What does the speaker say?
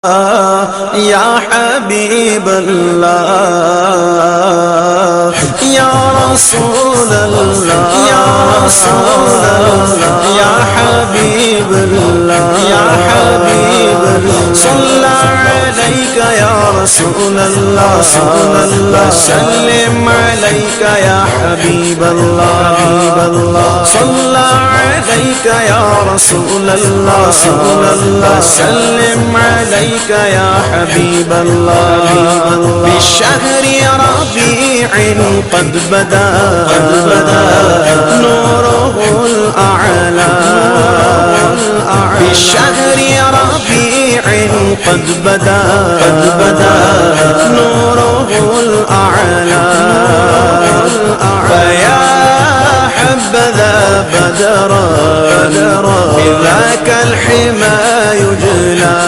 या हबीब अल्लाह या रसूल अल्लाह या रसूल अल्लाह या हबीब अल्लाह या हबीब अल्लाह सल्लल्लाहु अलैका या रसूल अल्लाह सल्लिम अलैका या हबीब अल्लाह सल्लल्लाहु अलैका या रसूल अल्लाह सल्लिम अलैका या हबीब अल्लाह बिशहरि रबीइन क़द बदा नूरुहुल अअला बिशहरि रबीइन क़द बदा नूरुहुल अअला फया हब्बذا بدرا بذاك الحما يجلى।